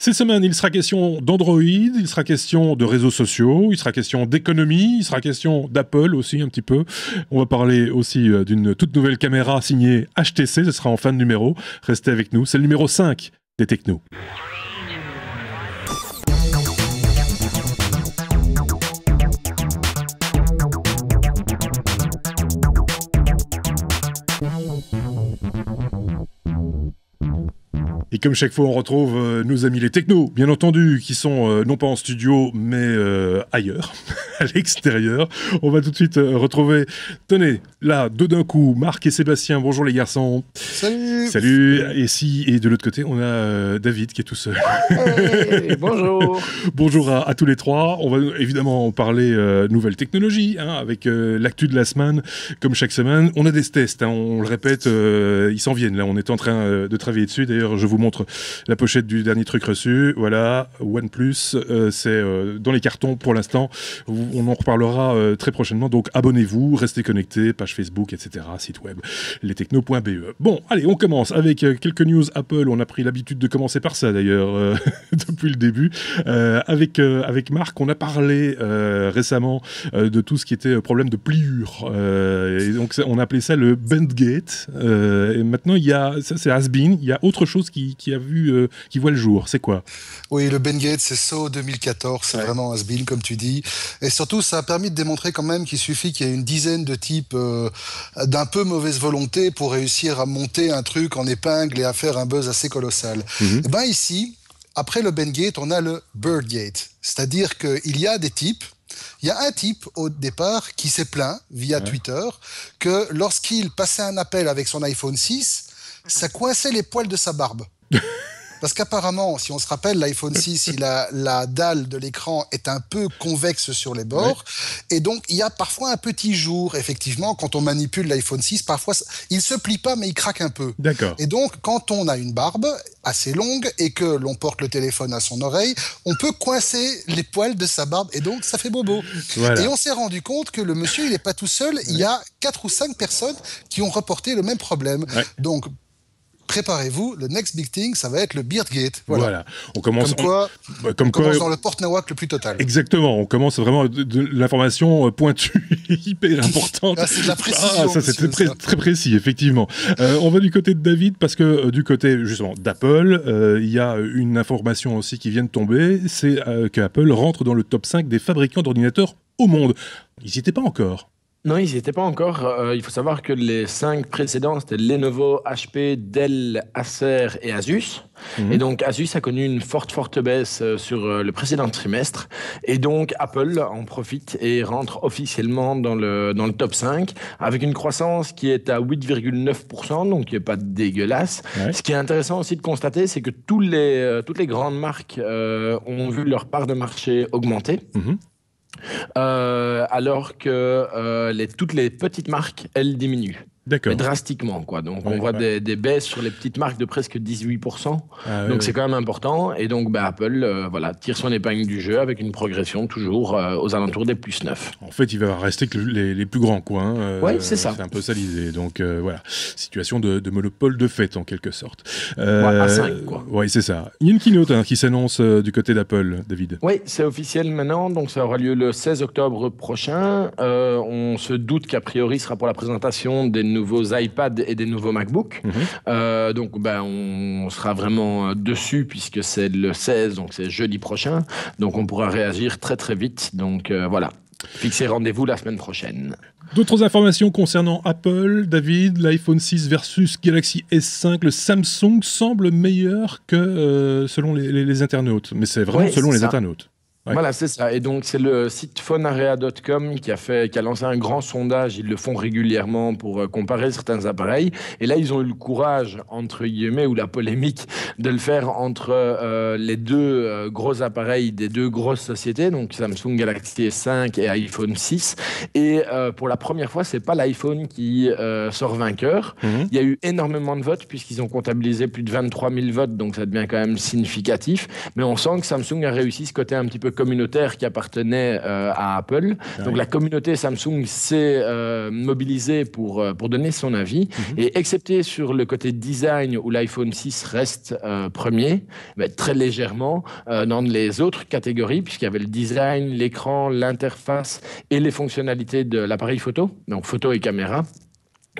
Cette semaine, il sera question d'Android, il sera question de réseaux sociaux, il sera question d'économie, il sera question d'Apple aussi un petit peu. On va parler aussi d'une toute nouvelle caméra signée HTC, ce sera en fin de numéro. Restez avec nous, c'est le numéro 5 des Technos. Et comme chaque fois, on retrouve nos amis les technos, bien entendu, qui sont non pas en studio, mais ailleurs, à l'extérieur. On va tout de suite retrouver, tenez, là, deux d'un coup, Marc et Sébastien. Bonjour les garçons. Salut. Salut. Et de l'autre côté, on a David qui est tout seul. Hey, bonjour. Bonjour à tous les trois. On va évidemment parler nouvelles technologies, hein, avec l'actu de la semaine, comme chaque semaine. On a des tests, hein, on le répète, ils s'en viennent. Là, on est en train de travailler dessus. D'ailleurs, je vous montre la pochette du dernier truc reçu. Voilà, OnePlus, c'est dans les cartons pour l'instant. On en reparlera très prochainement. Donc abonnez-vous, restez connectés, page Facebook, etc., site web, lestechno.be. Bon, allez, on commence avec quelques news Apple. On a pris l'habitude de commencer par ça d'ailleurs depuis le début. Avec Marc, on a parlé récemment de tout ce qui était problème de pliure. Et donc on a appelé ça le Bendgate. Et maintenant, ça c'est has-been. Il y a autre chose qui voit le jour. C'est quoi? Oui, le Bendgate, c'est SO 2014, c'est vraiment has-been, comme tu dis. Et surtout, ça a permis de démontrer quand même qu'il suffit qu'il y ait une dizaine de types d'un peu mauvaise volonté pour réussir à monter un truc en épingle et à faire un buzz assez colossal. Et bien ici, après le Bendgate, on a le Birdgate. C'est-à-dire qu'il y a des types. Il y a un type au départ qui s'est plaint via Twitter que lorsqu'il passait un appel avec son iPhone 6, ça coinçait les poils de sa barbe. Parce qu'apparemment, si on se rappelle, l'iPhone 6, la dalle de l'écran est un peu convexe sur les bords. Et donc, il y a parfois un petit jour, effectivement, quand on manipule l'iPhone 6, parfois, il ne se plie pas, mais il craque un peu. D'accord. Et donc, quand on a une barbe assez longue et que l'on porte le téléphone à son oreille, on peut coincer les poils de sa barbe. Et donc, ça fait bobo. Voilà. Et on s'est rendu compte que le monsieur, il n'est pas tout seul. Il y a 4 ou 5 personnes qui ont reporté le même problème. Donc, préparez-vous, le next big thing, ça va être le Beardgate. Voilà. On commence, on commence dans le porte-nawak le plus total. Exactement, on commence vraiment de l'information pointue, hyper importante. C'est de la précision. Ça, c'est très précis, effectivement. On va du côté de David, parce que du côté, justement, d'Apple, il y a une information aussi qui vient de tomber, c'est qu'Apple rentre dans le top 5 des fabricants d'ordinateurs au monde. Ils n'y étaient pas encore. Non, ils n'y étaient pas encore. Il faut savoir que les 5 précédents, c'était Lenovo, HP, Dell, Acer et Asus. Et donc, Asus a connu une forte baisse sur le précédent trimestre. Et donc, Apple en profite et rentre officiellement dans le top 5 avec une croissance qui est à 8,9%, donc qui n'est pas dégueulasse. Ce qui est intéressant aussi de constater, c'est que toutes les grandes marques ont vu leur part de marché augmenter. Alors que toutes les petites marques, elles diminuent. D'accord. Mais drastiquement, quoi. Donc, on voit des baisses sur les petites marques de presque 18%. Donc, c'est quand même important. Et donc, Apple tire son épingle du jeu avec une progression toujours aux alentours des plus 9. En fait, il va rester que les plus grands, quoi. Hein. Oui, c'est ça. C'est un peu ça l'idée. Donc, voilà. Situation de monopole de fait, en quelque sorte. À 5, quoi. Oui, c'est ça. Il y a une keynote qui s'annonce du côté d'Apple, David. Oui, c'est officiel maintenant. Donc, ça aura lieu le 16 octobre prochain. On se doute qu'a priori, ce sera pour la présentation des nouveaux iPads et des nouveaux MacBooks. Donc, on sera vraiment dessus puisque c'est le 16, donc c'est jeudi prochain. Donc, on pourra réagir très, très vite. Donc, voilà. Fixez rendez-vous la semaine prochaine. D'autres informations concernant Apple, David, l'iPhone 6 versus Galaxy S5, le Samsung semble meilleur que selon les internautes. Mais c'est vraiment selon les internautes. Voilà, c'est ça. Et donc, c'est le site phonearea.com qui a lancé un grand sondage. Ils le font régulièrement pour comparer certains appareils. Et là, ils ont eu le courage, entre guillemets, ou la polémique, de le faire entre les deux gros appareils des deux grosses sociétés, donc Samsung Galaxy S5 et iPhone 6. Et pour la première fois, c'est pas l'iPhone qui sort vainqueur. Il y a eu énormément de votes, puisqu'ils ont comptabilisé plus de 23 000 votes, donc ça devient quand même significatif. Mais on sent que Samsung a réussi ce côté un petit peu communautaire qui appartenait à Apple. Donc la communauté Samsung s'est mobilisée pour donner son avis. Et excepté sur le côté design où l'iPhone 6 reste premier, mais très légèrement, dans les autres catégories, puisqu'il y avait le design, l'écran, l'interface et les fonctionnalités de l'appareil photo, donc photo et caméra.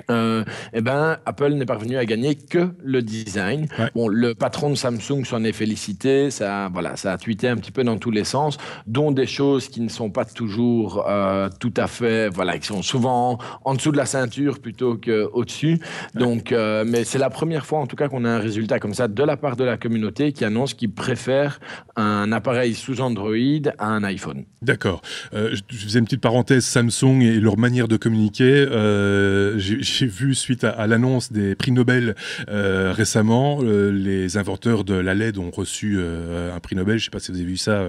Apple n'est parvenu à gagner que le design. Bon, le patron de Samsung s'en est félicité, ça a tweeté un petit peu dans tous les sens, dont des choses qui ne sont pas toujours tout à fait, qui sont souvent en dessous de la ceinture plutôt qu'au-dessus. Donc, mais c'est la première fois en tout cas qu'on a un résultat comme ça de la part de la communauté qui annonce qu'ils préfèrent un appareil sous Android à un iPhone. D'accord. Je faisais une petite parenthèse, Samsung et leur manière de communiquer. J'ai vu, suite à l'annonce des prix Nobel récemment, les inventeurs de la LED ont reçu un prix Nobel. Je ne sais pas si vous avez vu ça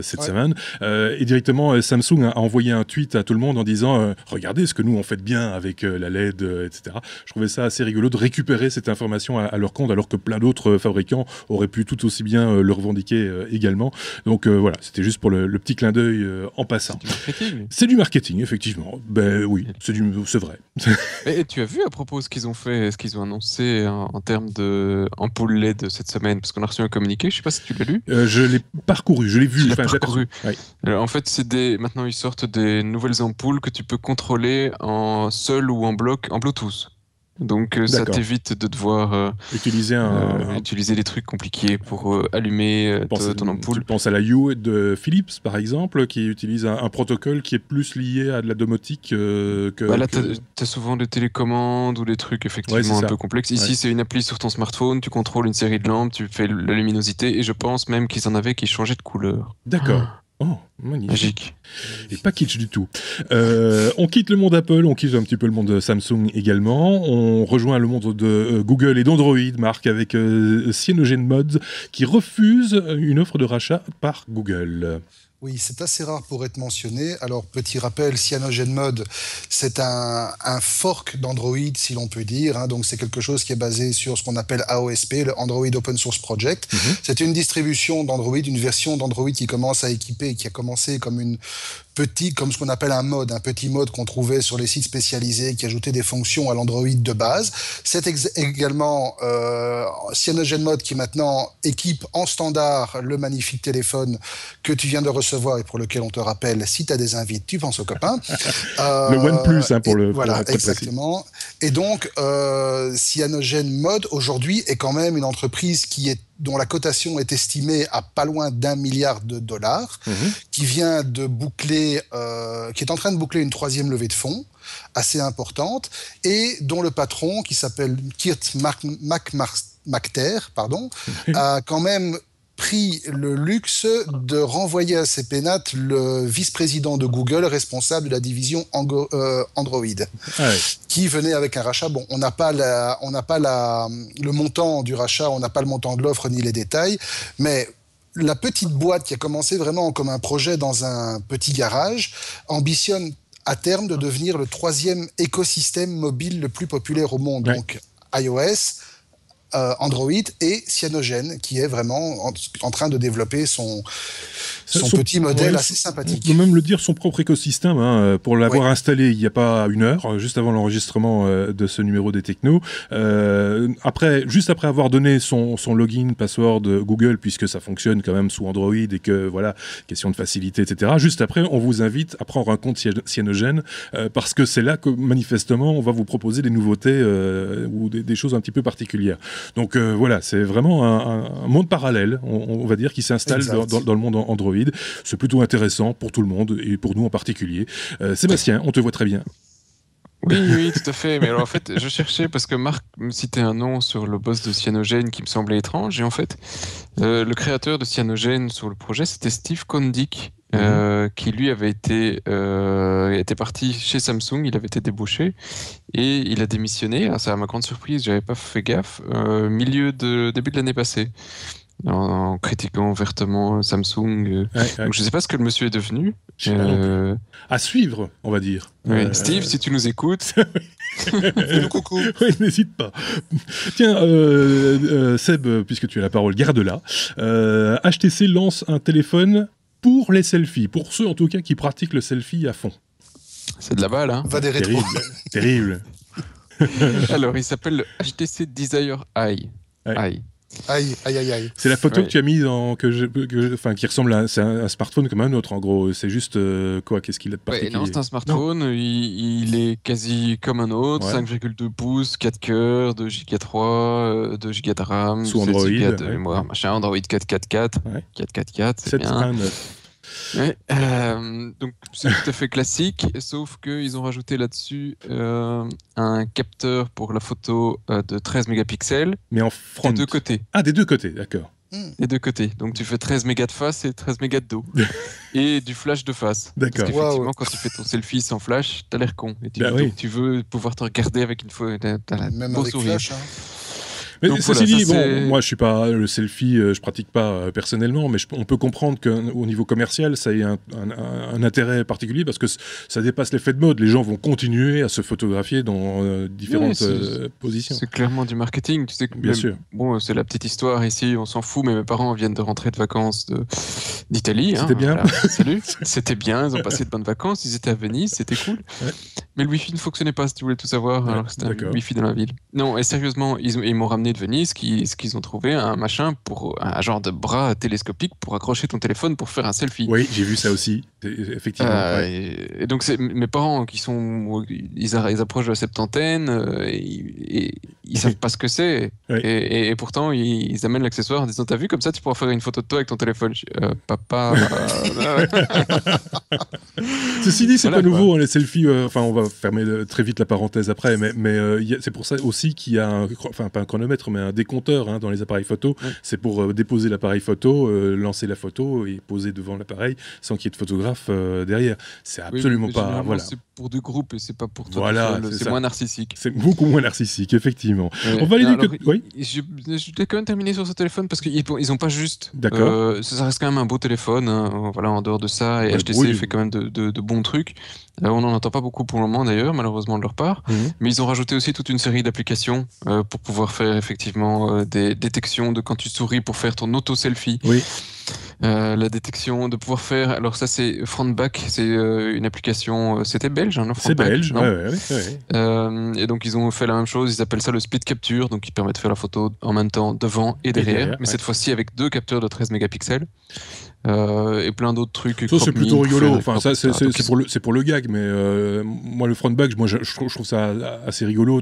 cette semaine. Et directement, Samsung a envoyé un tweet à tout le monde en disant regardez ce que nous on fait de bien avec la LED, etc. Je trouvais ça assez rigolo de récupérer cette information à leur compte, alors que plein d'autres fabricants auraient pu tout aussi bien le revendiquer également. Donc voilà, c'était juste pour le petit clin d'œil en passant. C'est du marketing. C'est du marketing, effectivement. Ben oui, c'est vrai. Et tu as vu à propos ce qu'ils ont fait, ce qu'ils ont annoncé en termes d'ampoule LED cette semaine, parce qu'on a reçu un communiqué, je ne sais pas si tu l'as lu. Je l'ai parcouru, je l'ai vu. Je l'ai parcouru. Oui. En fait, maintenant ils sortent des nouvelles ampoules que tu peux contrôler en seul ou en bloc, en Bluetooth. Donc ça t'évite de devoir utiliser des trucs compliqués pour allumer ton ampoule. Tu penses à la Hue de Philips par exemple, qui utilise un protocole qui est plus lié à de la domotique que... Là t'as souvent des télécommandes ou des trucs effectivement un peu complexes. Ici c'est une appli sur ton smartphone, tu contrôles une série de lampes, tu fais la luminosité et je pense même qu'ils en avaient qui changeaient de couleur. D'accord. Oh, magnifique. Magique. Et pas kitsch du tout. On quitte le monde Apple, on quitte un petit peu le monde de Samsung également. On rejoint le monde de Google et d'Android, Marc, avec CyanogenMod, qui refuse une offre de rachat par Google. Oui, c'est assez rare pour être mentionné. Alors, petit rappel, CyanogenMod, c'est un fork d'Android, si l'on peut dire. Hein. Donc, c'est quelque chose qui est basé sur ce qu'on appelle AOSP, le Android Open Source Project. C'est une distribution d'Android, une version d'Android qui commence à équiper, qui a commencé comme comme ce qu'on appelle un petit mode qu'on trouvait sur les sites spécialisés qui ajoutait des fonctions à l'Android de base. C'est également CyanogenMod qui maintenant équipe en standard le magnifique téléphone que tu viens de recevoir et pour lequel on te rappelle, si tu as des invités, tu penses aux copains. Le OnePlus, pour le voilà, exactement. Et donc, CyanogenMod aujourd'hui est quand même une entreprise dont la cotation est estimée à pas loin d'1 milliard de dollars, qui vient de boucler, qui est en train de boucler une 3e levée de fonds assez importante, et dont le patron, qui s'appelle Kirt McMaster, a quand même pris le luxe de renvoyer à ses pénates le vice-président de Google, responsable de la division Android, qui venait avec un rachat. Bon, on n'a pas le montant du rachat, on n'a pas le montant de l'offre ni les détails, mais la petite boîte qui a commencé vraiment comme un projet dans un petit garage ambitionne à terme de devenir le 3e écosystème mobile le plus populaire au monde. Donc iOS, Android et Cyanogen, qui est vraiment en train de développer son petit modèle assez sympathique. On peut même le dire, son propre écosystème, pour l'avoir installé il n'y a pas une heure, juste avant l'enregistrement de ce numéro des Technos. Juste après avoir donné son login, password Google, puisque ça fonctionne quand même sous Android et que, voilà, question de facilité, etc. Juste après, on vous invite à prendre un compte Cyanogen, parce que c'est là que, manifestement, on va vous proposer des nouveautés ou des choses un petit peu particulières. Donc voilà, c'est vraiment un monde parallèle, on va dire, qui s'installe dans le monde Android. C'est plutôt intéressant pour tout le monde et pour nous en particulier. Sébastien, on te voit très bien. Oui, tout à fait. Mais alors en fait, je cherchais parce que Marc me citait un nom sur le boss de Cyanogen qui me semblait étrange. Et en fait, le créateur de Cyanogen sur le projet, c'était Steve Kondik. Qui lui était parti chez Samsung, il avait été débauché et il a démissionné. Alors, ça, à ma grande surprise, j'avais pas fait gaffe, début de l'année passée, en critiquant vertement Samsung. Donc je sais pas ce que le monsieur est devenu. À suivre, on va dire. Oui. Steve, si tu nous écoutes. Fais-nous coucou. Oui, n'hésite pas. Tiens, Seb, puisque tu as la parole, garde-la. HTC lance un téléphone pour les selfies, pour ceux en tout cas qui pratiquent le selfie à fond. C'est de la balle, hein. Va des rétros. Terrible. Alors, il s'appelle le HTC Desire Eye. Ouais. Eye. Aïe, aïe, aïe, aïe. C'est la photo Ouais. que tu as mise qui ressemble à c'est un smartphone comme un autre en gros. C'est juste quoi? Qu'est-ce qu'il a de Ouais, particulier? non, c'est un smartphone, il est quasi comme un autre, Ouais. 5,2 pouces, 4 cœurs, 2 Go 3, 2 Go de RAM, Sous 7 Android, Go de ouais. mémoire, machin, Android 4.4.4, Ouais. 4.4.4, c'est 7 bien. 1,9. Ouais, donc c'est tout à fait classique, sauf qu'ils ont rajouté là-dessus un capteur pour la photo de 13 mégapixels Mais en des front. deux côtés. Ah, des deux côtés, d'accord. Des deux côtés. Donc tu fais 13 mégas de face et 13 mégas de dos. Et du flash de face. D'accord. Parce qu'effectivement, Wow. quand tu fais ton selfie sans flash, t'as l'air con. Et Bah oui. donc tu veux pouvoir te regarder avec une photo. T'as la Même beau avec sourire. Flash. Mais Donc ceci voilà, dit, ça, c'est- moi je suis pas le selfie, je pratique pas personnellement, mais on peut comprendre qu'au niveau commercial, ça ait un intérêt particulier parce que ça dépasse l'effet de mode. Les gens vont continuer à se photographier dans différentes Ouais, positions. C'est clairement du marketing. Tu sais que Bien même- sûr. Bon, c'est la petite histoire ici, on s'en fout, mais mes parents viennent de rentrer de vacances d'Italie. C'était bien. Voilà, salut. C'était bien, ils ont passé de bonnes vacances, ils étaient à Venise, c'était cool. Ouais. Mais le Wi-Fi ne fonctionnait pas, si tu voulais tout savoir, Ouais, alors que c'était un d'accord. Wi-Fi dans la ville. Non, et sérieusement, ils m'ont ramené de Venise, ce qu'ils ont trouvé, un machin, un genre de bras télescopique pour accrocher ton téléphone pour faire un selfie. Oui, j'ai vu ça aussi, effectivement. ouais. Et donc mes parents ils approchent de la septantaine et ils savent pas ce que c'est Ouais. et pourtant ils amènent l'accessoire en disant t'as vu comme ça tu pourras faire une photo de toi avec ton téléphone. Je dis, papa. Ceci dit, c'est Voilà, pas quoi. nouveau, hein, les selfies. Enfin, on va fermer très vite la parenthèse après, mais c'est pour ça aussi qu'il y a pas un chronomètre, mais un décompteur dans les appareils photo. Ouais. C'est pour déposer l'appareil photo, lancer la photo et poser devant l'appareil sans qu'il y ait de photographe derrière. C'est Oui, absolument mais pas. généralement, Voilà. c'est pour deux groupes et c'est pas pour toi. Voilà, tout seul, c'est c'est ça. moins narcissique. C'est beaucoup moins narcissique, effectivement. Ouais. On va aller Non, dire que. alors, Oui, je voulais quand même terminer sur ce téléphone parce qu'ils ont pas juste. D'accord. Ça reste quand même un beau téléphone. Hein, voilà, en dehors de ça, et Ouais, HTC oui. fait quand même de bons trucs. On n'en entend pas beaucoup pour le moment d'ailleurs, malheureusement de leur part. Mhm. Mais ils ont rajouté aussi toute une série d'applications pour pouvoir faire effectivement des détections de quand tu souris pour faire ton auto-selfie. Oui. La détection de pouvoir faire. Alors ça c'est Frontback, c'est une application. C'était belge, hein, non, C'est Frontback, belge. non Ouais. et donc ils ont fait la même chose, ils appellent ça le split capture, donc qui permet de faire la photo en même temps devant et derrière, derrière, mais ouais. cette fois-ci avec deux capteurs de 13 mégapixels et plein d'autres trucs. Ça, c'est plutôt rigolo. Enfin, ça, c'est pour... pour le gag, mais moi, le frontback, moi, je trouve ça assez rigolo.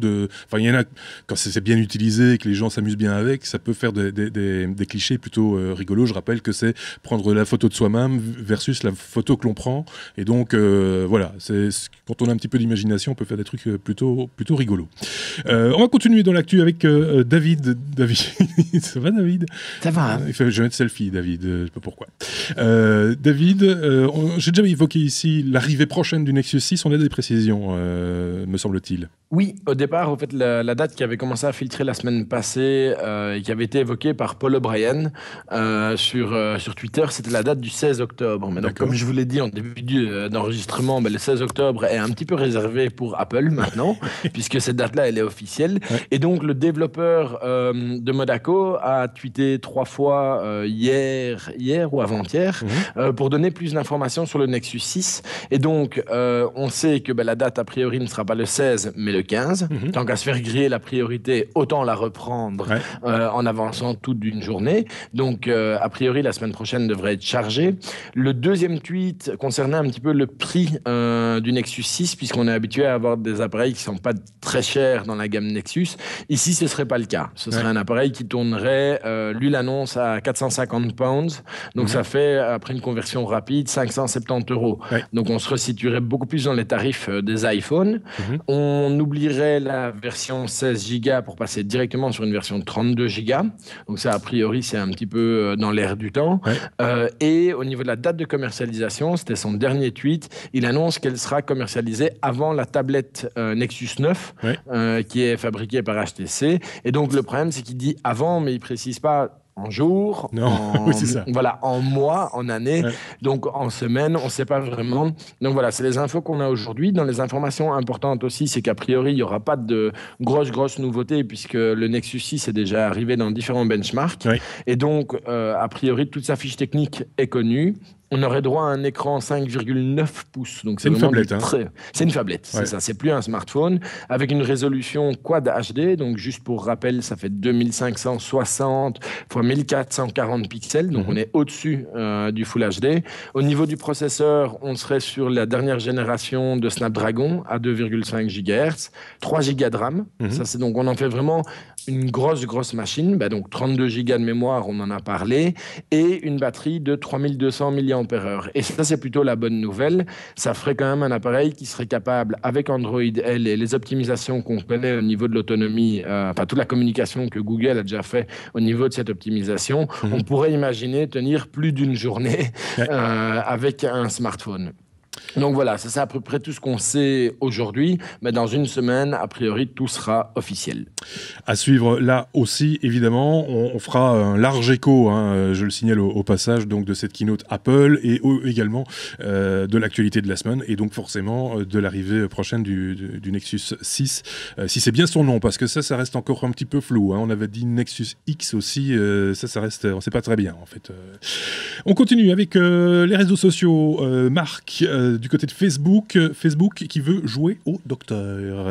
Enfin, il y en a, quand c'est bien utilisé et que les gens s'amusent bien avec, ça peut faire des clichés plutôt rigolos. Je rappelle que c'est prendre la photo de soi-même versus la photo que l'on prend. Et donc, voilà, quand on a un petit peu d'imagination, on peut faire des trucs plutôt rigolos. On va continuer dans l'actu avec David. David, ça va, David? Ça va, hein. Il fait jamais de selfie, David. Je sais pas pourquoi. David, j'ai déjà évoqué ici l'arrivée prochaine du Nexus 6. On a des précisions, me semble-t-il. Oui, au départ, en fait, la date qui avait commencé à filtrer la semaine passée et qui avait été évoquée par Paul O'Brien sur Twitter, c'était la date du 16 octobre. Mais donc, D'accord. comme je vous l'ai dit en début d'enregistrement, le 16 octobre est un petit peu réservé pour Apple maintenant, puisque cette date-là, elle est officielle. Ouais. Et donc, le développeur de Monaco a tweeté 3 fois hier ou avant-hier pour donner plus d'informations sur le Nexus 6. Et donc, on sait que la date, a priori, ne sera pas le 16, mais le 15. Tant qu'à se faire griller la priorité, autant la reprendre en avançant toute d'une journée. Donc, a priori, la semaine prochaine devrait être chargée. Le deuxième tweet concernait un petit peu le prix du Nexus 6, puisqu'on est habitué à avoir des appareils qui ne sont pas très chers dans la gamme Nexus. Ici, ce ne serait pas le cas. Ce serait un appareil qui tournerait, lui l'annonce, à 450 pounds. Donc, ça fait, après une conversion rapide, 570 €. Donc, on se resituerait beaucoup plus dans les tarifs des iPhones. On oublierait la version 16 Go pour passer directement sur une version 32 Go. Donc ça, a priori, c'est un petit peu dans l'air du temps. Et au niveau de la date de commercialisation, c'était son dernier tweet, il annonce qu'elle sera commercialisée avant la tablette Nexus 9, qui est fabriquée par HTC. Et donc le problème, c'est qu'il dit avant, mais il précise pas en jours, oui, c'est ça. Voilà, en mois, en années, donc en semaines, on ne sait pas vraiment. Donc voilà, c'est les infos qu'on a aujourd'hui. Dans les informations importantes aussi, c'est qu'a priori, il n'y aura pas de grosses nouveautés puisque le Nexus 6 est déjà arrivé dans différents benchmarks. Et donc, a priori, toute sa fiche technique est connue. on aurait droit à un écran 5,9 pouces. Donc c'est une phablette. C'est une phablette, ouais. C'est ça. C'est plus un smartphone avec une résolution Quad HD. Donc, juste pour rappel, ça fait 2560 x 1440 pixels. Donc, on est au-dessus du Full HD. Au niveau du processeur, on serait sur la dernière génération de Snapdragon à 2,5 GHz, 3 Go de RAM. Ça, c'est donc, on en fait vraiment une grosse machine. Donc, 32 Go de mémoire, on en a parlé, et une batterie de 3200 mAh. Et ça, c'est plutôt la bonne nouvelle. Ça ferait quand même un appareil qui serait capable, avec Android L et les optimisations qu'on connaît au niveau de l'autonomie, toute la communication que Google a déjà fait au niveau de cette optimisation, on pourrait imaginer tenir plus d'une journée avec un smartphone. Donc voilà, c'est à peu près tout ce qu'on sait aujourd'hui, mais dans une semaine, a priori, tout sera officiel. À suivre là aussi, évidemment, on fera un large écho, je le signale au passage, donc de cette keynote Apple et également de l'actualité de la semaine et donc forcément de l'arrivée prochaine du Nexus 6, si c'est bien son nom, parce que ça reste encore un petit peu flou. On avait dit Nexus X aussi, ça reste, on ne sait pas très bien en fait. On continue avec les réseaux sociaux. Marc, du côté de Facebook qui veut jouer au docteur.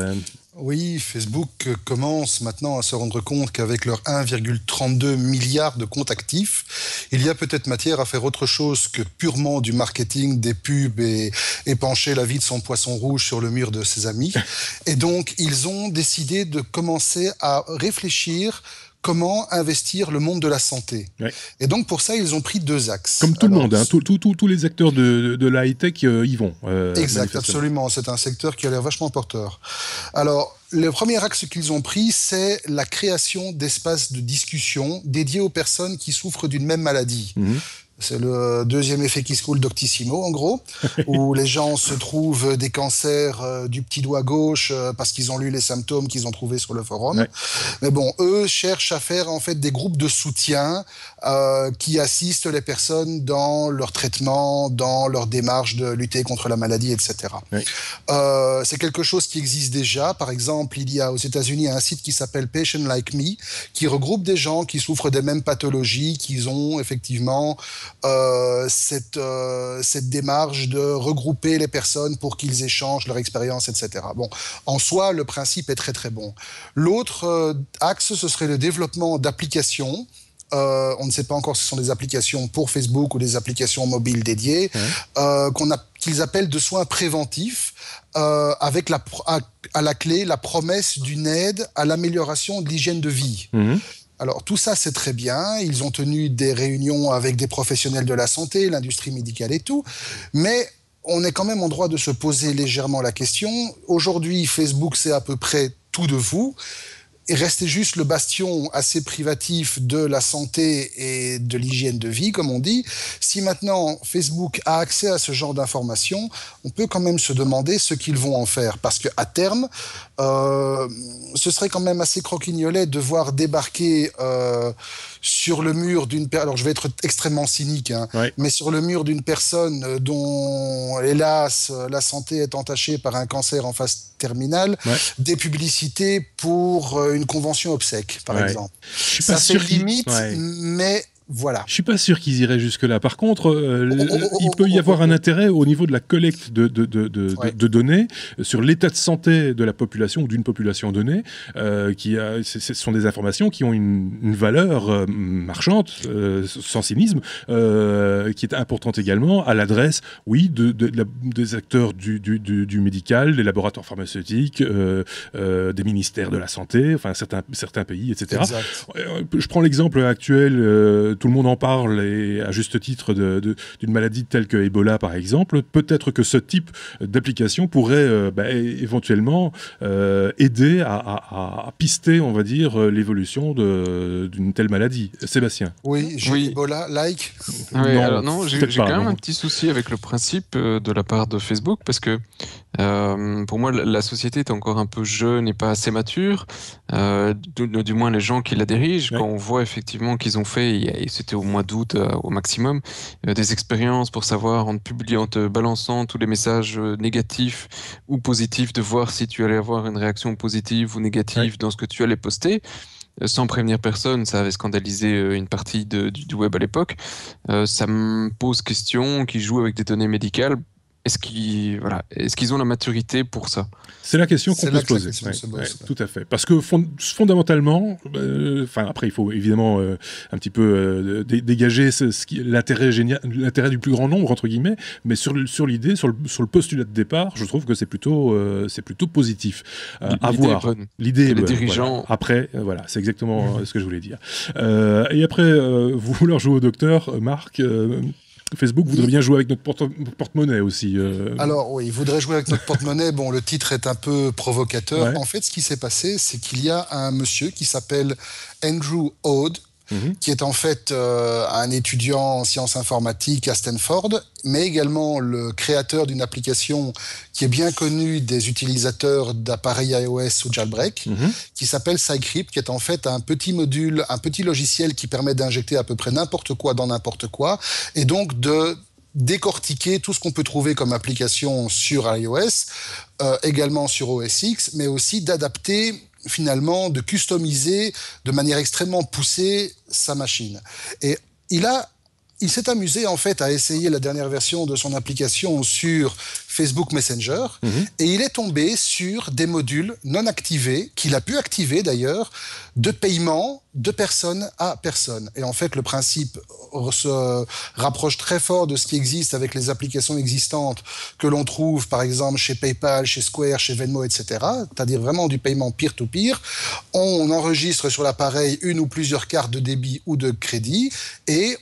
Oui, Facebook commence maintenant à se rendre compte qu'avec leurs 1,32 milliard de comptes actifs, il y a peut-être matière à faire autre chose que purement du marketing, des pubs et épancher la vie de son poisson rouge sur le mur de ses amis. Et donc, ils ont décidé de commencer à réfléchir comment investir le monde de la santé. Ouais. Et donc, pour ça, ils ont pris 2 axes. Comme tout le monde, tous les acteurs de la high-tech y vont. Exact, absolument. C'est un secteur qui a l'air vachement porteur. Alors, le premier axe qu'ils ont pris, c'est la création d'espaces de discussion dédiés aux personnes qui souffrent d'une même maladie. C'est le deuxième effet qui se coule Doctissimo, en gros, où les gens se trouvent des cancers du petit doigt gauche parce qu'ils ont lu les symptômes qu'ils ont trouvés sur le forum. Ouais. Mais bon, eux cherchent à faire en fait des groupes de soutien qui assistent les personnes dans leur traitement, dans leur démarche de lutter contre la maladie, etc. Ouais. C'est quelque chose qui existe déjà. Par exemple, il y a aux États-Unis un site qui s'appelle Patient Like Me, qui regroupe des gens qui souffrent des mêmes pathologies, qui ont effectivement cette démarche de regrouper les personnes pour qu'ils échangent leur expérience, etc. Bon, en soi, le principe est très très bon. L'autre axe, ce serait le développement d'applications. On ne sait pas encore si ce sont des applications pour Facebook ou des applications mobiles dédiées, qu'ils appellent de soins préventifs, avec à la clé la promesse d'une aide à l'amélioration de l'hygiène de vie. Alors tout ça, c'est très bien. Ils ont tenu des réunions avec des professionnels de la santé, l'industrie médicale et tout. Mais on est quand même en droit de se poser légèrement la question. Aujourd'hui, Facebook, c'est à peu près tout de vous. Il restait juste le bastion assez privatif de la santé et de l'hygiène de vie, comme on dit. Si maintenant Facebook a accès à ce genre d'informations, on peut quand même se demander ce qu'ils vont en faire. Parce qu'à terme, ce serait quand même assez croquignolet de voir débarquer sur le mur d'une personne, alors je vais être extrêmement cynique, mais sur le mur d'une personne dont, hélas, la santé est entachée par un cancer en phase terminale, des publicités pour une convention obsèque, par exemple. Je suis pas sûr limite, mais voilà. Je suis pas sûr qu'ils iraient jusque-là. Par contre, il peut y avoir un intérêt au niveau de la collecte de données sur l'état de santé de la population ou d'une population donnée. Ce sont des informations qui ont une valeur marchande, sans cynisme, qui est importante également à l'adresse, des acteurs du médical, des laboratoires pharmaceutiques, des ministères de la santé, enfin certains pays, etc. Je prends l'exemple actuel. Tout le monde en parle, et à juste titre, d'une maladie telle que Ebola, par exemple. Peut-être que ce type d'application pourrait éventuellement aider à pister, on va dire, l'évolution d'une telle maladie. Sébastien. Oui, Ebola-like. Non, j'ai quand même un petit souci avec le principe de la part de Facebook, parce que pour moi, la société est encore un peu jeune et pas assez mature. Du moins, les gens qui la dirigent, quand on voit effectivement qu'ils ont fait, et c'était au mois d'août au maximum, des expériences pour savoir, en te balançant tous les messages négatifs ou positifs, de voir si tu allais avoir une réaction positive ou négative dans ce que tu allais poster. sans prévenir personne. Ça avait scandalisé une partie du web à l'époque. Ça me pose question qu'ils jouent avec des données médicales. Est-ce qu'ils ont la maturité pour ça? C'est la question qu'on peut se poser. Tout à fait. Parce que fondamentalement, après, il faut évidemment un petit peu dégager l'intérêt du plus grand nombre, entre guillemets, mais sur l'idée, sur le postulat de départ, je trouve que c'est plutôt positif. À voir. L'idée est bonne. Les dirigeants... Voilà. Après, voilà, c'est exactement ce que je voulais dire. Et après, vouloir jouer au docteur, Marc... Facebook voudrait bien jouer avec notre porte-monnaie aussi. Alors oui, il voudrait jouer avec notre porte-monnaie. Bon, le titre est un peu provocateur. Ouais. En fait, ce qui s'est passé, c'est qu'il y a un monsieur qui s'appelle Andrew Ode, qui est en fait un étudiant en sciences informatiques à Stanford, mais également le créateur d'une application qui est bien connue des utilisateurs d'appareils iOS ou jailbreak, qui s'appelle Cycrypt, qui est en fait un petit module, un petit logiciel qui permet d'injecter à peu près n'importe quoi dans n'importe quoi, et donc de décortiquer tout ce qu'on peut trouver comme application sur iOS, également sur OS X, mais aussi d'adapter finalement, de customiser de manière extrêmement poussée sa machine. Et il s'est amusé en fait à essayer la dernière version de son application sur Facebook Messenger et il est tombé sur des modules non activés, qu'il a pu activer d'ailleurs, de paiement de personne à personne. Et en fait, le principe se rapproche très fort de ce qui existe avec les applications existantes que l'on trouve par exemple chez PayPal, chez Square, chez Venmo, etc. C'est-à-dire vraiment du paiement peer-to-peer. On enregistre sur l'appareil une ou plusieurs cartes de débit ou de crédit et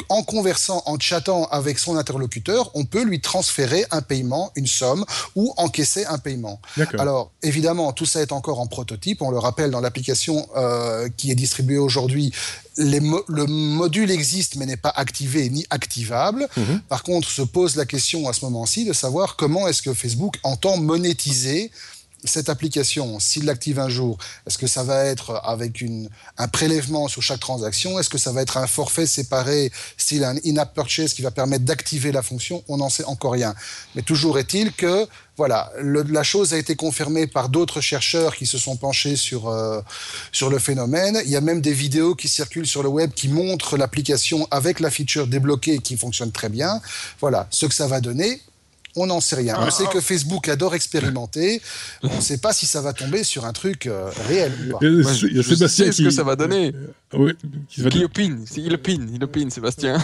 en conversant, en chattant avec son interlocuteur, on peut lui transférer un paiement, une somme, ou encaisser un paiement. Alors, évidemment, tout ça est encore en prototype. On le rappelle, dans l'application qui est distribuée aujourd'hui, le module existe, mais n'est pas activé ni activable. Par contre, se pose la question à ce moment-ci de savoir comment est-ce que Facebook entend monétiser cette application. S'il l'active un jour, est-ce que ça va être avec un prélèvement sur chaque transaction? Est-ce que ça va être un forfait séparé, style un in-app purchase qui va permettre d'activer la fonction? On n'en sait encore rien. Mais toujours est-il que voilà, la chose a été confirmée par d'autres chercheurs qui se sont penchés sur le phénomène. Il y a même des vidéos qui circulent sur le web qui montrent l'application avec la feature débloquée qui fonctionne très bien. Voilà, ce que ça va donner, on n'en sait rien. On sait que Facebook adore expérimenter. On ne sait pas si ça va tomber sur un truc réel ou pas. Je sais ce que ça va donner. Oui, il opine, Sébastien.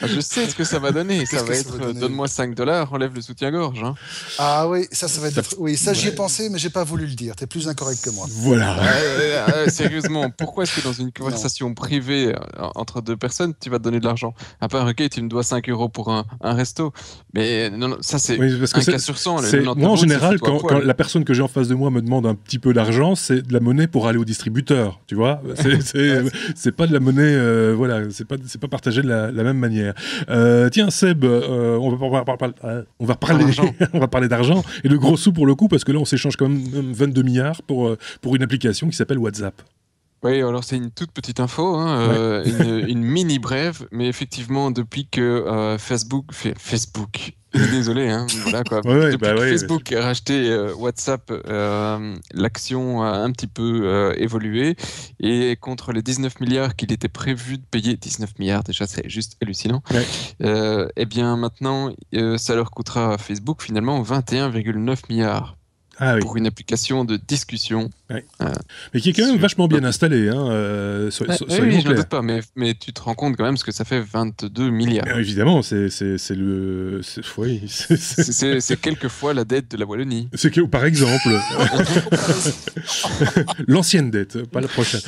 Je sais ce que ça va donner. Ça va être donne-moi $5, enlève le soutien-gorge. Hein. Ah oui, ça va être. Oui, ça j'y ai pensé, mais j'ai pas voulu le dire. T'es plus incorrect que moi. Voilà. Sérieusement, pourquoi est-ce que dans une conversation privée entre deux personnes, tu vas te donner de l'argent? À part, ok, tu me dois 5 € pour un resto. Mais non, ça c'est un cas sur 100. Moi en général, quand la personne que j'ai en face de moi me demande un petit peu d'argent, c'est de la monnaie pour aller au distributeur, tu vois. C'est pas de la monnaie, voilà, c'est pas partagé de la même manière. Tiens Seb, on va parler d'argent et de gros sous pour le coup, parce que là on s'échange quand même 22 milliards pour une application qui s'appelle WhatsApp. Oui, alors c'est une toute petite info, hein, une mini brève, mais effectivement depuis que Facebook, désolé, hein, voilà quoi. Depuis que Facebook a racheté WhatsApp, l'action a un petit peu évolué et contre les 19 milliards qu'il était prévu de payer, 19 milliards déjà c'est juste hallucinant, et bien maintenant ça leur coûtera à Facebook finalement 21,9 milliards. Pour une application de discussion. Mais qui est quand même vachement bien installée. Hein, je ne doute pas, mais tu te rends compte quand même ce que ça fait 22 milliards. Évidemment, c'est quelquefois la dette de la Wallonie. Par exemple. L'ancienne dette, pas la prochaine.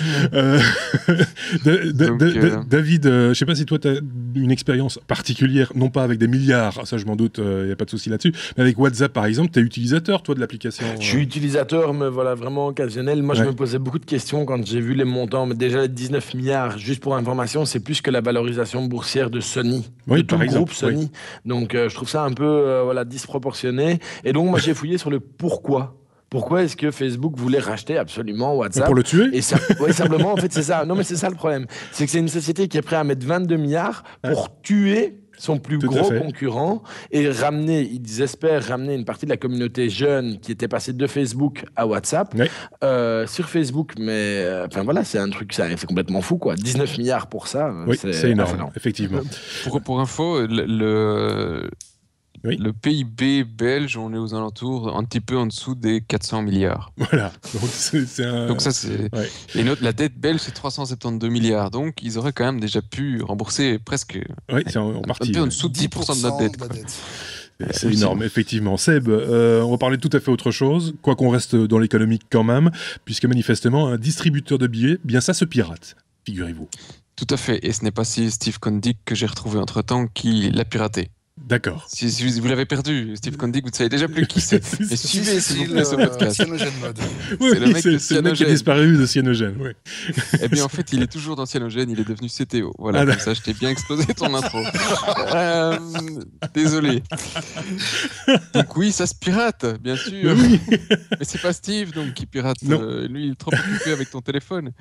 David, je ne sais pas si toi, tu as une expérience particulière, non pas avec des milliards, ça je m'en doute, il n'y a pas de souci là-dessus, mais avec WhatsApp par exemple, tu es utilisateur, toi, de l'application. Je suis utilisateur, mais voilà, vraiment occasionnel. Moi, je me posais beaucoup de questions quand j'ai vu les montants. Mais déjà, les 19 milliards, juste pour information, c'est plus que la valorisation boursière de Sony, de tout le groupe Sony. Donc, je trouve ça un peu disproportionné. Et donc, moi, j'ai fouillé sur le pourquoi. Pourquoi est-ce que Facebook voulait racheter absolument WhatsApp? Pour le tuer? Et ça, ouais, simplement, en fait, c'est ça. Non, mais c'est ça le problème. C'est que c'est une société qui est prête à mettre 22 milliards pour tuer son plus gros concurrent et ramener, ils espèrent ramener une partie de la communauté jeune qui était passée de Facebook à WhatsApp sur Facebook. Mais enfin voilà, c'est un truc, c'est complètement fou, quoi. 19 milliards pour ça. Oui, c'est énorme, effectivement. Pour info, le PIB belge, on est aux alentours, un petit peu en dessous des 400 milliards. Voilà. Donc ça, c'est... Ouais. Et la dette belge, c'est 372 milliards. Donc, ils auraient quand même déjà pu rembourser presque c'est en partie, un peu en dessous de 10% de notre dette. C'est énorme, effectivement. Seb, on va parler de tout à fait autre chose, quoi qu'on reste dans l'économique quand même, puisque manifestement, un distributeur de billets, bien ça se pirate, figurez-vous. Tout à fait. Et ce n'est pas si Steve Condic que j'ai retrouvé entre-temps qui l'a piraté. D'accord. Si vous l'avez perdu, Steve Condic, vous ne savez déjà plus qui c'est. Mais suivez, s'il vous plaît, ce podcast. Cyanogène Mode. Oui, c'est le mec qui est disparu de Cyanogène. Oui. Eh bien, en fait, il est toujours dans Cyanogène, il est devenu CTO. Voilà, comme ça, je t'ai bien explosé ton intro. Désolé. Donc oui, ça se pirate, bien sûr. Oui. Mais c'est pas Steve donc, qui pirate. Lui, il est trop occupé avec ton téléphone.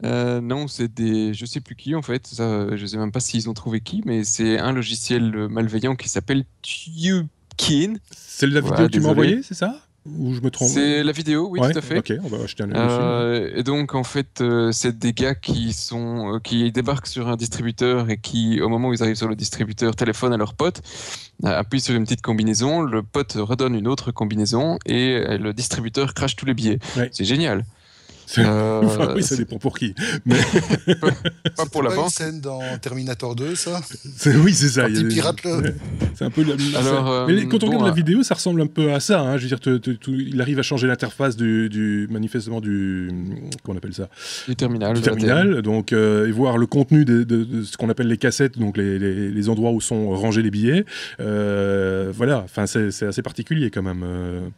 Non, c'est des... Je sais plus qui, en fait. Ça, je sais même pas s'ils ont trouvé qui, mais c'est un logiciel malveillant qui s'appelle Tubekin. C'est la vidéo que tu m'as envoyée, c'est ça? Ou je me trompe? C'est la vidéo, oui, tout à fait. Ok, on va acheter un œil. Et donc, en fait, c'est des gars qui débarquent sur un distributeur et qui, au moment où ils arrivent sur le distributeur, téléphonent à leur pote, appuient sur une petite combinaison, le pote redonne une autre combinaison et le distributeur crache tous les billets. Ouais. C'est génial. Enfin, oui, ça dépend pour qui. Mais... pas pour la banque. C'est une scène dans Terminator 2, ça? Oui, c'est ça. Il pirate c'est un peu mais quand on regarde la vidéo, ça ressemble un peu à ça. Hein. Je veux dire, il arrive à changer l'interface manifestement qu'on appelle ça? Du terminal. Du terminal. Donc, et voir le contenu de ce qu'on appelle les cassettes, donc les endroits où sont rangés les billets. Voilà. Enfin, c'est assez particulier quand même.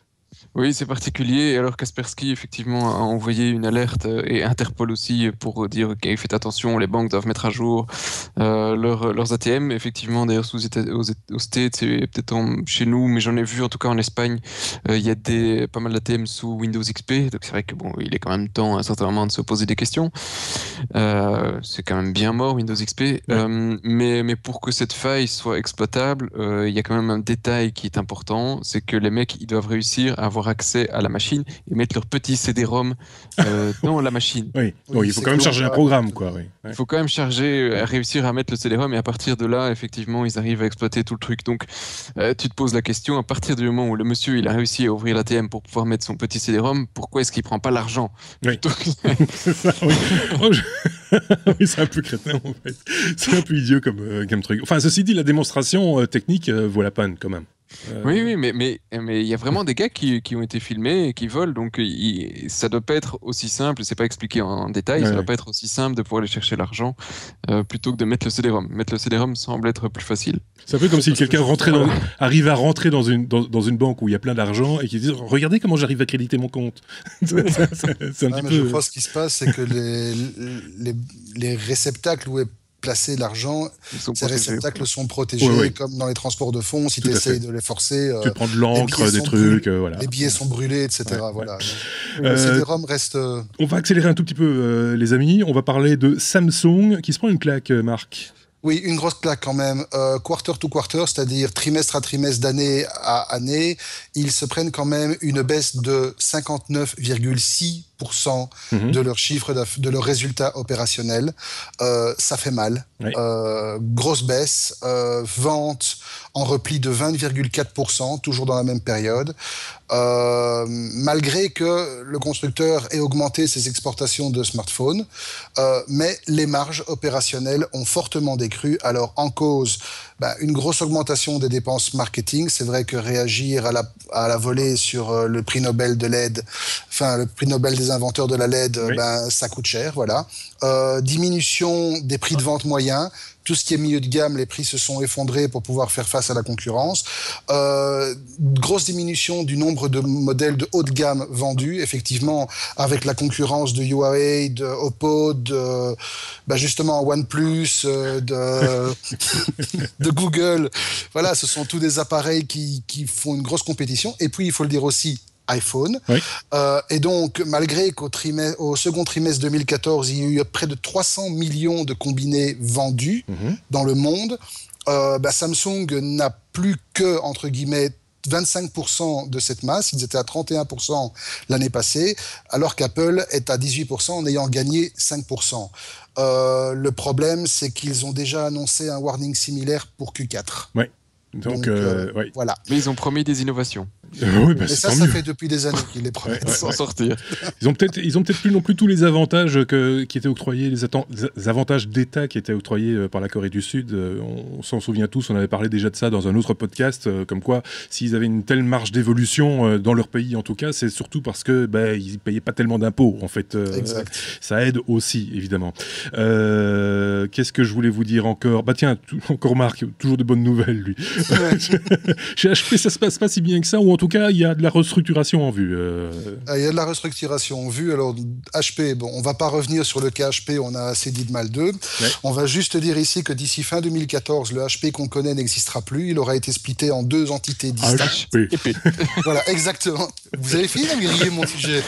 Oui, c'est particulier. Alors Kaspersky, effectivement, a envoyé une alerte et Interpol aussi pour dire ok, faites attention, les banques doivent mettre à jour leurs ATM. Effectivement, d'ailleurs, aux States et peut-être chez nous, mais j'en ai vu en tout cas en Espagne, il y a pas mal d'ATM sous Windows XP. Donc c'est vrai que bon, il est quand même temps à un certain moment de se poser des questions. C'est quand même bien mort Windows XP. Ouais. Mais pour que cette faille soit exploitable, il y a quand même un détail qui est important, c'est que les mecs, ils doivent réussir à avoir accès à la machine et mettre leur petit CD-ROM dans la machine. Oui, il faut quand même charger un programme, quoi. Oui. Il faut quand même réussir à mettre le CD-ROM et à partir de là, effectivement, ils arrivent à exploiter tout le truc. Donc, tu te poses la question, à partir du moment où le monsieur, il a réussi à ouvrir l'ATM pour pouvoir mettre son petit CD-ROM, pourquoi est-ce qu'il prend pas l'argent? Oui. C'est ça, oui. Oui, c'est un peu crétin, en fait. C'est un peu idiot comme truc. Enfin, ceci dit, la démonstration technique vaut la peine, quand même. Oui, mais il y a vraiment des gars qui ont été filmés et qui volent, donc ça doit pas être aussi simple, c'est pas expliqué en détail, ça doit pas être aussi simple de pouvoir aller chercher l'argent plutôt que de mettre le CD-ROM. Mettre le CD-ROM semble être plus facile. C'est un peu comme si quelqu'un arrive à rentrer dans une banque où il y a plein d'argent et qui dit regardez comment j'arrive à créditer mon compte. C'est un petit peu... Je crois que ce qui se passe, c'est que les réceptacles où est placer l'argent, ces réceptacles sont protégés, comme dans les transports de fonds, si tu essayes de les forcer. Tu prends de l'encre, des trucs, voilà. Les billets sont brûlés, etc. Voilà. Le CD-ROM reste... On va accélérer un tout petit peu, les amis. On va parler de Samsung, qui se prend une claque, Marc. Oui, une grosse claque quand même. Quarter to quarter, c'est-à-dire trimestre à trimestre, d'année à année, ils se prennent quand même une baisse de 59,6% de leur chiffre, de leur résultat opérationnel. Ça fait mal. Oui. Grosse baisse. Vente en repli de 20,4%, toujours dans la même période. Malgré que le constructeur ait augmenté ses exportations de smartphones, mais les marges opérationnelles ont fortement décru. Alors, en cause, une grosse augmentation des dépenses marketing. C'est vrai que réagir à la volée sur le prix Nobel de LED, enfin le prix Nobel des inventeurs de la LED, ça coûte cher, voilà. Diminution des prix de vente moyens. Tout ce qui est milieu de gamme, les prix se sont effondrés pour pouvoir faire face à la concurrence. Grosse diminution du nombre de modèles de haut de gamme vendus, effectivement, avec la concurrence de Huawei, de Oppo, de justement OnePlus, de Google. Voilà, ce sont tous des appareils qui font une grosse compétition. Et puis, il faut le dire aussi, iPhone. Oui. Et donc, malgré qu'au second trimestre 2014, il y a eu près de 300 millions de combinés vendus dans le monde, Samsung n'a plus que, entre guillemets, 25% de cette masse. Ils étaient à 31% l'année passée, alors qu'Apple est à 18% en ayant gagné 5%. Le problème, c'est qu'ils ont déjà annoncé un warning similaire pour Q4. Oui. Donc, voilà. Mais ils ont promis des innovations. Oui, et ça fait depuis des années qu'ils les promettent. Sans sortir. Ils ont peut-être plus non plus tous les avantages qui étaient octroyés, les avantages d'État qui étaient octroyés par la Corée du Sud. On s'en souvient tous, on avait parlé déjà de ça dans un autre podcast, comme quoi s'ils avaient une telle marge d'évolution dans leur pays, en tout cas, c'est surtout parce que ils payaient pas tellement d'impôts, en fait. Exact. Ça aide aussi, évidemment. Qu'est-ce que je voulais vous dire encore ? Tiens, encore Marc, toujours de bonnes nouvelles, lui. Chez HP, ça se passe pas si bien que ça, ou en tout cas, il y a de la restructuration en vue. Il y a de la restructuration en vue. Alors, HP, on va pas revenir sur le cas HP, on a assez dit de mal d'eux. Ouais. On va juste dire ici que d'ici fin 2014, le HP qu'on connaît n'existera plus. Il aura été splitté en 2 entités distinctes. HP. Voilà, exactement. Vous avez fini de griller mon sujet.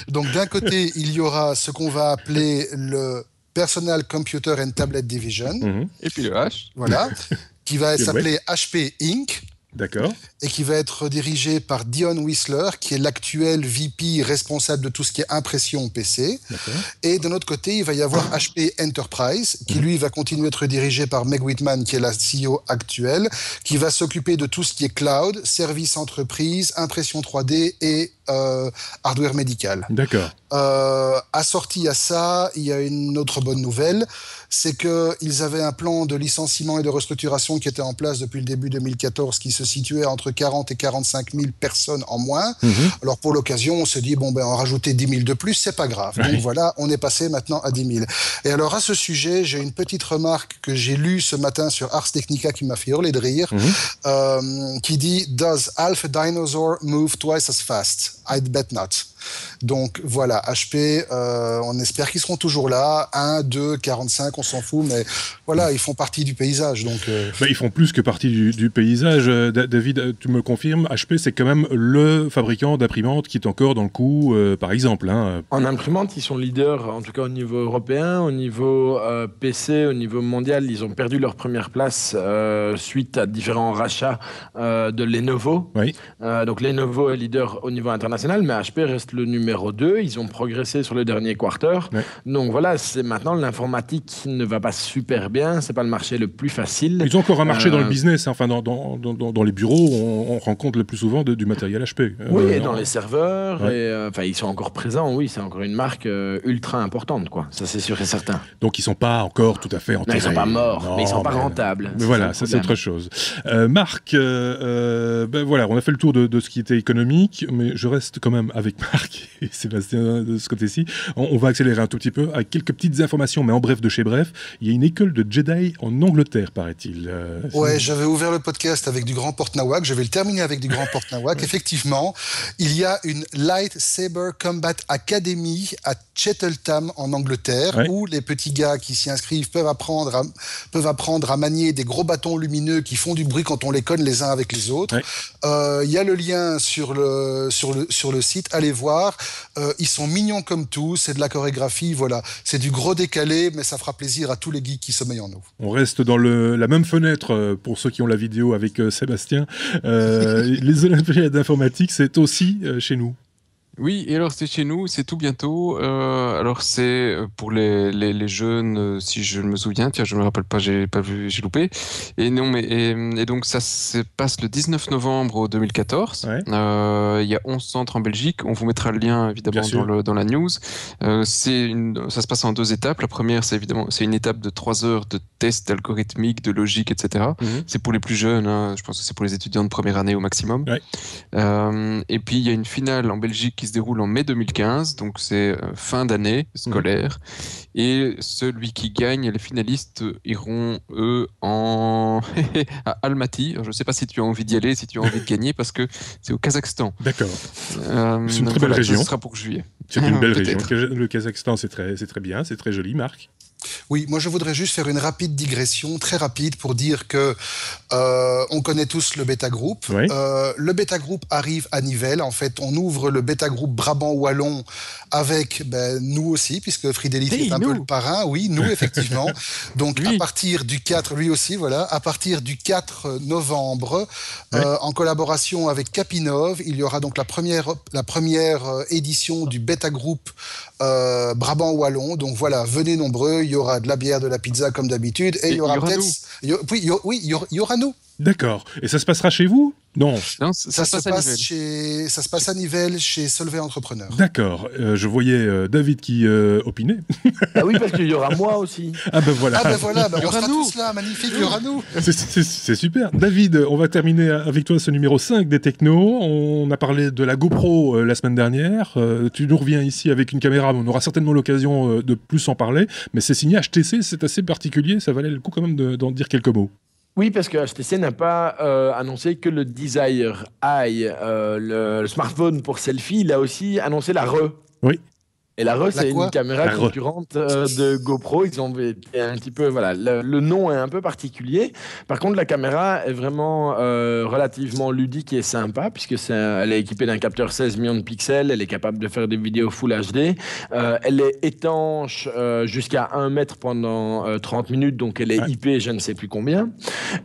Donc, d'un côté, il y aura ce qu'on va appeler le Personal Computer and Tablet Division. Et puis le H. Voilà. Qui va s'appeler HP Inc. D'accord. Et qui va être dirigé par Dion Whistler, qui est l'actuel VP responsable de tout ce qui est impression PC. D'accord. Et d'un autre côté, il va y avoir HP Enterprise, qui lui va continuer à être dirigé par Meg Whitman, qui est la CEO actuelle, qui va s'occuper de tout ce qui est cloud, services entreprise, impression 3D et hardware médical. D'accord. Assorti à ça, il y a une autre bonne nouvelle, c'est qu'ils avaient un plan de licenciement et de restructuration qui était en place depuis le début 2014, qui se situait entre 40 et 45 000 personnes en moins. Alors pour l'occasion, on se dit, en rajouter 10 000 de plus, c'est pas grave. Donc voilà, on est passé maintenant à 10 000. Et alors à ce sujet, j'ai une petite remarque que j'ai lue ce matin sur Ars Technica qui m'a fait hurler de rire, qui dit « Does half a dinosaur move twice as fast? I'd bet not ». Donc voilà, HP, on espère qu'ils seront toujours là. 1, 2, 45, on s'en fout, mais voilà, ils font partie du paysage. Donc, ils font plus que partie du paysage. David, tu me confirmes, HP, c'est quand même le fabricant d'imprimantes qui est encore dans le coup, par exemple. En imprimante, ils sont leaders, en tout cas au niveau européen, au niveau PC, au niveau mondial. Ils ont perdu leur première place suite à différents rachats de Lenovo. Oui. Donc Lenovo est leader au niveau international, mais HP reste le numéro 2. Ils ont progressé sur le dernier quarter. Ouais. Donc voilà, c'est maintenant l'informatique ne va pas super bien. C'est pas le marché le plus facile. Ils ont encore un marché dans le business. Enfin, dans les bureaux, on rencontre le plus souvent du matériel HP. Oui, et dans les serveurs. Ouais. Ils sont encore présents. Oui, c'est encore une marque ultra importante, quoi. Ça, c'est sûr et certain. Donc, ils sont pas encore tout à fait enterrés. Non, ils sont pas morts, mais ils sont pas rentables. Mais voilà, ça, c'est autre chose. Marc, voilà, on a fait le tour de ce qui était économique, mais je reste quand même avec Marc et Sébastien de ce côté-ci. On va accélérer un tout petit peu avec quelques petites informations, mais en bref de chez bref. Il y a une école de Jedi en Angleterre, paraît-il. Ouais, j'avais ouvert le podcast avec du Grand Port Nawak. Je vais le terminer avec du Grand Port Nawak. Effectivement, il y a une Lightsaber Combat Academy à Cheltenham en Angleterre, où les petits gars qui s'y inscrivent peuvent apprendre à manier des gros bâtons lumineux qui font du bruit quand on les cogne les uns avec les autres. Il y a le lien sur le site. Allez voir. Ils sont mignons comme tout. C'est de la chorégraphie. Voilà. C'est du gros décalé, mais ça fera plaisir à tous les geeks qui sommeillent en nous. On reste dans la même fenêtre pour ceux qui ont la vidéo avec Sébastien. Les Olympiades d'informatique, c'est aussi chez nous. Oui, et alors c'est chez nous, c'est tout bientôt. Alors c'est pour les jeunes, si je me souviens, tiens, je me rappelle pas, j'ai pas vu, j'ai loupé. Et non, et donc ça se passe le 19 novembre 2014. Il y a 11 centres en Belgique. On vous mettra le lien évidemment dans la news. Ça se passe en 2 étapes. La première, c'est une étape de 3 heures de tests algorithmiques, de logique, etc. C'est pour les plus jeunes. Je pense que c'est pour les étudiants de première année au maximum. Et puis il y a une finale en Belgique qui se déroule en mai 2015, donc c'est fin d'année scolaire. Et celui qui gagne, les finalistes iront, eux, à Almaty. Alors, je ne sais pas si tu as envie d'y aller, si tu as envie de gagner, parce que c'est au Kazakhstan. D'accord. C'est une très belle région. Ce sera pour juillet. C'est une belle région. Le Kazakhstan, c'est très bien, c'est très joli, Marc. Oui, moi je voudrais juste faire une rapide digression, très rapide, pour dire que on connaît tous le Beta Group. Oui. Le Beta Group arrive à Nivelles. En fait, on ouvre le Beta Group Brabant Wallon avec nous aussi, puisque Friedrich est un peu le parrain. Oui, nous effectivement. Donc à partir du 4, lui aussi, voilà, à partir du 4 novembre, en collaboration avec Capinov, il y aura donc la première édition du Beta Group Brabant Wallon. Donc voilà, venez nombreux, il y aura de la bière, de la pizza comme d'habitude, et il y aura peut-être... Oui, il y aura nous. D'accord. Et ça se passera chez vous? Non. Non, Ça se passe à Nivelles, chez Solvay Entrepreneur. D'accord. Je voyais David qui opinait. Ah oui, parce qu'il y aura moi aussi. Ah ben voilà. On sera tous là, magnifique, il y aura nous. C'est super. David, on va terminer avec toi ce numéro 5 des technos. On a parlé de la GoPro la semaine dernière. Tu nous reviens ici avec une caméra. On aura certainement l'occasion de plus en parler. Mais c'est signé HTC, c'est assez particulier. Ça valait le coup quand même d'en dire quelques mots. Oui, parce que HTC n'a pas annoncé que le Desire Eye, le smartphone pour selfie, il a aussi annoncé la RE. Oui. Et la RE, c'est une caméra concurrente de GoPro. Ils ont été un petit peu, voilà, le nom est un peu particulier. Par contre, la caméra est vraiment relativement ludique et sympa, puisque elle est équipée d'un capteur 16 millions de pixels. Elle est capable de faire des vidéos Full HD. Elle est étanche jusqu'à 1 mètre pendant 30 minutes, donc elle est IP, je ne sais plus combien.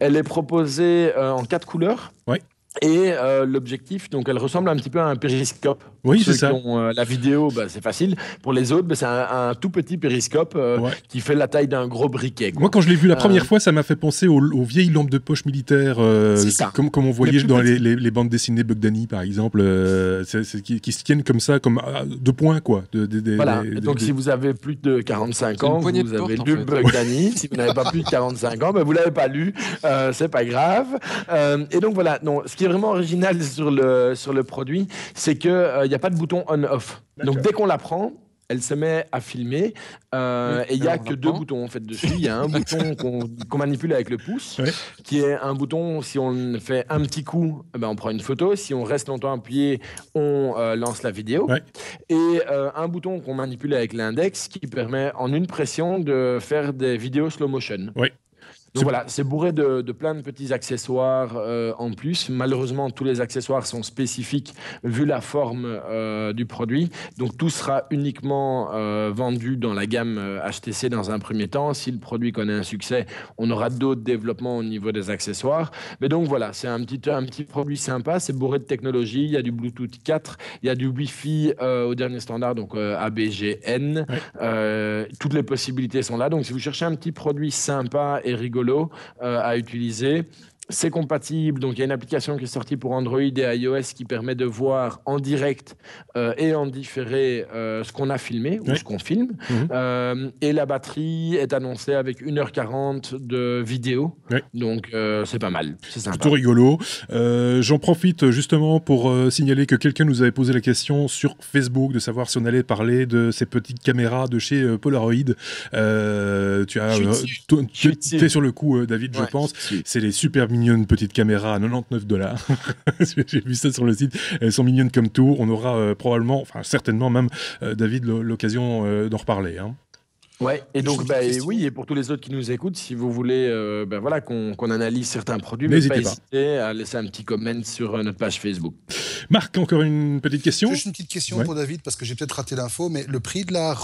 Elle est proposée en 4 couleurs. Oui. Et l'objectif, donc elle ressemble un petit peu à un périscope. Oui, Pour c'est ceux ça. qui ont la vidéo, c'est facile. Pour les autres, c'est un tout petit périscope qui fait la taille d'un gros briquet. Quoi. Moi, quand je l'ai vu la première fois, ça m'a fait penser aux vieilles lampes de poche militaires, comme on voyait dans les bandes dessinées Bugdani, par exemple, qui se tiennent comme ça, comme deux points, quoi. Voilà. Donc, si vous avez plus de 45 ans, vous avez lu Bugdani. Si vous n'avez pas plus de 45 ans, vous l'avez pas lu. C'est pas grave. Et donc voilà. Non, ce qui est vraiment original sur le produit, c'est que il n'y a pas de bouton on/off. Donc dès qu'on la prend, elle se met à filmer et il n'y a que 2 boutons en fait dessus. Il y a un bouton qu'on manipule avec le pouce, qui est un bouton, si on fait un petit coup, on prend une photo. Si on reste longtemps appuyé, on lance la vidéo. Et un bouton qu'on manipule avec l'index qui permet en une pression de faire des vidéos slow motion. Donc voilà, c'est bourré de plein de petits accessoires en plus. Malheureusement, tous les accessoires sont spécifiques vu la forme du produit. Donc tout sera uniquement vendu dans la gamme HTC dans un premier temps. Si le produit connaît un succès, on aura d'autres développements au niveau des accessoires. Mais donc voilà, c'est un petit produit sympa. C'est bourré de technologie. Il y a du Bluetooth 4, il y a du Wi-Fi au dernier standard, donc ABGN. Toutes les possibilités sont là. Donc si vous cherchez un petit produit sympa et rigolo à utiliser, c'est compatible. Donc il y a une application qui est sortie pour Android et iOS qui permet de voir en direct et en différé ce qu'on a filmé ou ce qu'on filme. Et la batterie est annoncée avec 1h40 de vidéo. Donc c'est pas mal, c'est sympa. Plutôt rigolo. J'en profite justement pour signaler que quelqu'un nous avait posé la question sur Facebook de savoir si on allait parler de ces petites caméras de chez Polaroid. Tu es sur le coup, David, je pense. C'est les super mignonnes petites caméras à $99. J'ai vu ça sur le site. Elles sont mignonnes comme tout. On aura probablement, enfin certainement même, David, l'occasion d'en reparler. Ouais, et donc oui, et pour tous les autres qui nous écoutent, si vous voulez qu'on analyse certains produits, n'hésitez pas à laisser un petit comment sur notre page Facebook. Marc, encore une petite question? Juste une petite question pour David, parce que j'ai peut-être raté l'info, mais le prix de la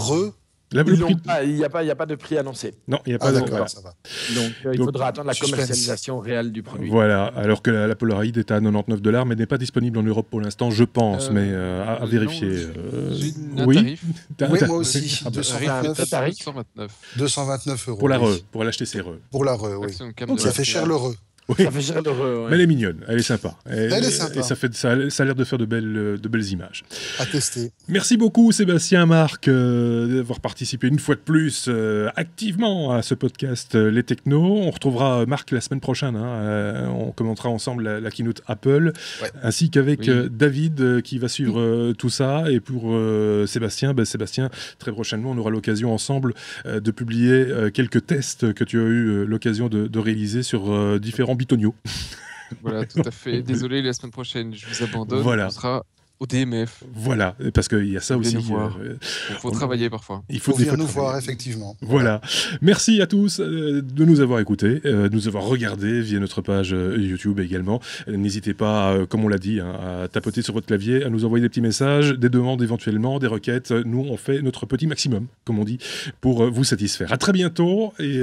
il n'y a pas de prix annoncé. Non, il n'y a pas de prix. Ça va. Donc, il faudra attendre la commercialisation réelle du produit. Voilà, alors que la Polaroid est à $99, mais n'est pas disponible en Europe pour l'instant, je pense, mais à vérifier. J'ai un tarif. Oui, moi aussi. 229 €. Pour la RE, pour l'HTC RE. Pour la RE, oui. Donc ça fait cher le RE. Oui. Ça fait cher l'heureux. Mais elle est mignonne, elle est sympa. Elle est sympa. Et ça a l'air de faire de belles images. À tester. Merci beaucoup Sébastien, Marc, d'avoir participé une fois de plus activement à ce podcast Les Technos. On retrouvera Marc la semaine prochaine. On commentera ensemble la keynote Apple, ainsi qu'avec David qui va suivre tout ça. Et pour Sébastien, très prochainement, on aura l'occasion ensemble de publier quelques tests que tu as eu l'occasion de réaliser sur différents bitoniaux. Voilà, tout à fait. Désolé, la semaine prochaine, je vous abandonne. Voilà. On sera au DMF. Voilà, parce qu'il y a ça aussi. Il faut travailler parfois. Il faut venir nous voir, effectivement. Voilà. Merci à tous de nous avoir écoutés, de nous avoir regardés via notre page YouTube également. N'hésitez pas, comme on l'a dit, à tapoter sur votre clavier, à nous envoyer des petits messages, des demandes éventuellement, des requêtes. Nous, on fait notre petit maximum, comme on dit, pour vous satisfaire. À très bientôt et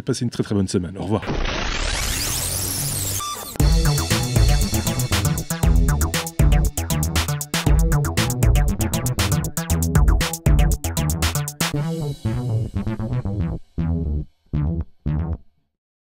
passez une très très bonne semaine. Au revoir.